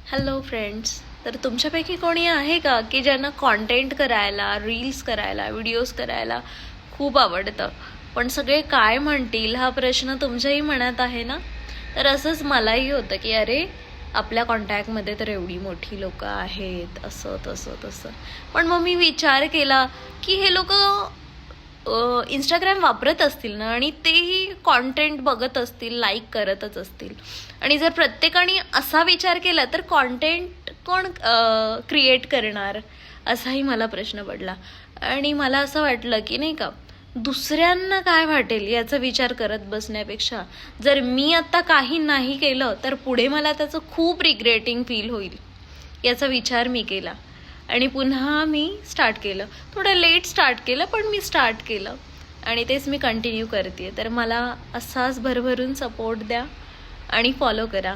Hello friends. तर तुमच्यापैकी कोणी आहे का की ज्यांना कॉन्टेंट करायला, रील्स करायला, व्हिडिओज करायला खूप आवडतं, पण सगळे काय म्हणतील हा प्रश्न तुमच्याही मनात आहे ना? तर असंच मलाही होतं की अरे, आपल्या कॉन्टॅक्टमध्ये तर एवढी मोठी लोकं आहेत, असं तसं तसं. पण मग मी विचार केला की हे लोक इंस्टाग्राम वापरत असतील ना, आणि तेही कॉन्टेंट बघत असतील, लाईक करतच असतील. आणि जर प्रत्येकाने असा विचार केला तर कॉन्टेंट कोण क्रिएट करणार, असाही मला प्रश्न पडला. आणि मला असं वाटलं की नाही का, दुसऱ्यांना काय वाटेल याचा विचार करत बसण्यापेक्षा जर मी आता काही नाही केलं तर पुढे मला त्याचं खूप रिग्रेटिंग फील होईल, याचा विचार मी केला. आणि पुन्हा मी स्टार्ट केलं. थोडं लेट स्टार्ट केलं, पण मी स्टार्ट केलं आणि तेच मी कंटिन्यू करते. तर मला असाच भरभरून सपोर्ट द्या आणि फॉलो करा.